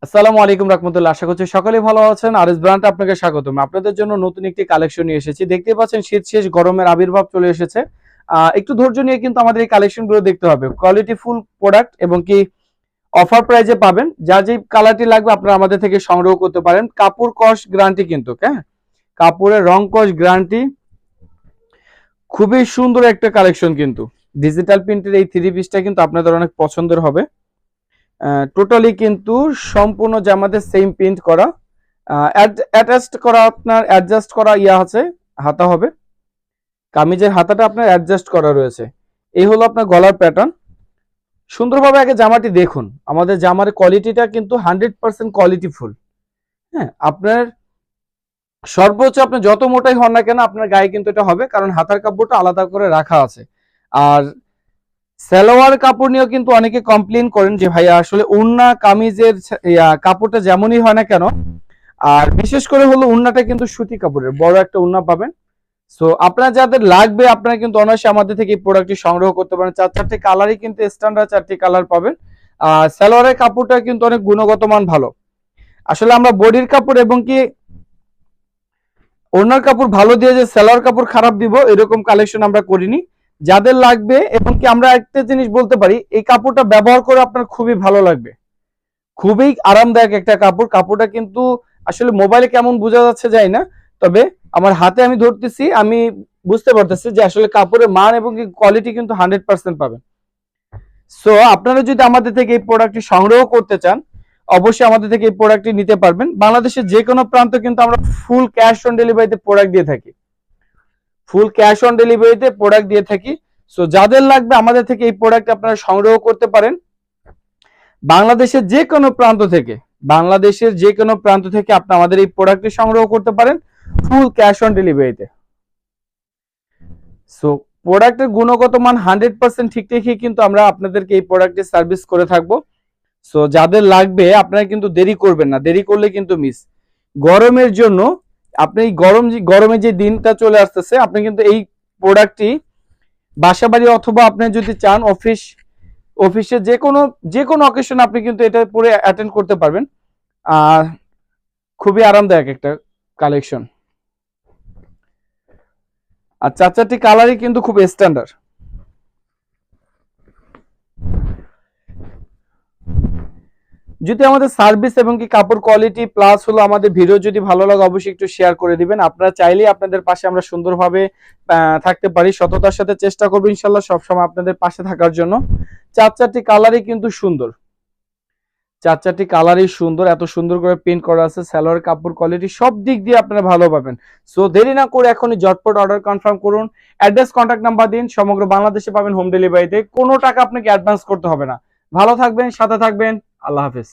আসসালামু আলাইকুম রাহমাতুল্লাহ। আশা করছি সকলেই ভালো আছেন। আরএস ব্র্যান্ড আপনাকে স্বাগতম। আপনাদের জন্য নতুন একটি কালেকশন নিয়ে এসেছি। দেখতেই পাচ্ছেন শীত শেষ, গরমের আবির্ভাব চলে এসেছে। একটু ধৈর্য নিয়ে কিন্তু আমাদের এই কালেকশনগুলো দেখতে হবে। কোয়ালিটি ফুল প্রোডাক্ট এবং কি অফার প্রাইজে পাবেন। যার যেই কালারটি লাগবে আপনারা আমাদের থেকে সংগ্রহ করতে পারেন। কাপড় কস গ্যারান্টি কিন্তু, হ্যাঁ? কাপড়ের রং কস গ্যারান্টি। খুবই সুন্দর একটা কালেকশন কিন্তু। ডিজিটাল প্রিন্টের এই থ্রি পিসটা কিন্তু আপনাদের অনেক পছন্দের হবে। টোটালি কিন্তু সম্পূর্ণ জামাতে সেম প্রিন্ট করা, অ্যাটাচড করা, আপনার অ্যাডজাস্ট করা আছে, হাতা হবে। কামিজের হাতাটা আপনার অ্যাডজাস্ট করা রয়েছে। এই হলো আপনার গলার প্যাটার্ন। সুন্দরভাবে আগে জামাটি দেখুন। আমাদের জামার কোয়ালিটিটা কিন্তু 100% কোয়ালিটি ফুল। হ্যাঁ, আপনার সর্বোচ্চ আপনি যত মোটাই হন না কেন আপনার গায়ে কিন্তু এটা হবে, কারণ হাতার কাপড়টা আলাদা করে রাখা আছে। আর সালোয়ার কাপড় নিয়েও কিন্তু অনেকে কমপ্লেন করেন যে ভাইয়া আসলে ওড়না কামিজের কাপড়টা যেমনই হয় না কেন, আর বিশেষ করে হলো ওড়নাটা কিন্তু সুতি কাপড়ের বড় একটা ওড়না পাবেন। সো আপনার যাদের লাগবে আপনারা কিন্তু অনায়াসে আমাদের থেকে এই প্রোডাক্টটি সংগ্রহ করতে পারেন। চারটি কালারই কিন্তু স্ট্যান্ডার্ড, চারটি কালার পাবেন। আর সালোয়ারের কাপড়টা কিন্তু অনেক গুণগত মান ভালো। আসলে আমরা বডির কাপড় এবং কি ওড়নার কাপড় ভালো দিয়ে যে সালোয়ার কাপড় খারাপ দিব এরকম কালেকশন আমরা করিনি। যাদের লাগবে, এবং কি আমরা একটা জিনিস বলতে পারি, এই কাপড়টা ব্যবহার করে আপনার খুবই ভালো লাগবে। খুবই আরামদায়ক একটা কাপড়। কাপড়টা কিন্তু আসলে মোবাইলে কেমন বোঝা যাচ্ছে জানি না, তবে আমার হাতে আমি ধরতেছি, আমি বুঝতে পারতেছি যে আসলে কাপড়ের মান এবং কোয়ালিটি কিন্তু 100% পাবেন। সো আপনারা যদি আমাদের থেকে এই প্রোডাক্টটি সংগ্রহ করতে চান, অবশ্যই আমাদের থেকে এই প্রোডাক্টটি নিতে পারবেন। বাংলাদেশের যে কোনো প্রান্ত কিন্তু আমরা ফুল ক্যাশ অন ডেলিভারিতে প্রোডাক্ট দিয়ে থাকি। ফুল ক্যাশ অন ডেলিভারিতে প্রোডাক্ট দিয়ে থাকি। সো যাদের লাগবে আমাদের থেকে এই প্রোডাক্ট আপনারা সংগ্রহ করতে পারেন। বাংলাদেশের যে কোনো প্রান্ত থেকে, বাংলাদেশের যে কোনো প্রান্ত থেকে আপনি আমাদের এই প্রোডাক্টটি সংগ্রহ করতে পারেন ফুল ক্যাশ অন ডেলিভারিতে। সো প্রোডাক্টের গুণগত মান 100% ঠিক রেখে কিন্তু আমরা আপনাদেরকে এই প্রোডাক্টের সার্ভিস করে থাকবো। সো যাদের লাগবে আপনারা কিন্তু দেরি করবেন না, দেরি করলে কিন্তু মিস। গরমের জন্য আপনি গরমে যে দিনটা চলে আসতেছে, আপনি কিন্তু এই প্রোডাক্টটি বাসাবাড়ি অথবা আপনি যদি চান অফিসে যে কোনো অকেশন আপনি কিন্তু এটা পরে অ্যাটেন্ড করতে পারবেন। আর খুবই আরামদায়ক একটা কালেকশন। আর চারটি কালারই কিন্তু খুব স্ট্যান্ডার্ড। যদি আমাদের সার্ভিস এবং কি কাপড় কোয়ালিটি প্লাস হলো আমাদের ভিডিও যদি ভালো লাগে অবশ্যই একটু শেয়ার করে দিবেন। আপনারা চাইলেই আপনাদের পাশে আমরা সুন্দরভাবে থাকতে পারি, সততার সাথে চেষ্টা করবো ইনশাল্লাহ সবসময় আপনাদের পাশে থাকার জন্য। চারটি কালারই কিন্তু সুন্দর, চারটি কালারই সুন্দর, এত সুন্দর করে প্রিন্ট করা আছে। সালোয়ার কাপড় কোয়ালিটি সব দিক দিয়ে আপনারা ভালো পাবেন। সো দেরি না করে এখনই ঝটপট অর্ডার কনফার্ম করুন। অ্যাড্রেস, কন্ট্যাক্ট নাম্বার দিন, সমগ্র বাংলাদেশে পাবেন হোম ডেলিভারিতে। কোনো টাকা আপনাকে অ্যাডভান্স করতে হবে না। ভালো থাকবেন, সাথে থাকবেন। আল্লাহ হাফেজ।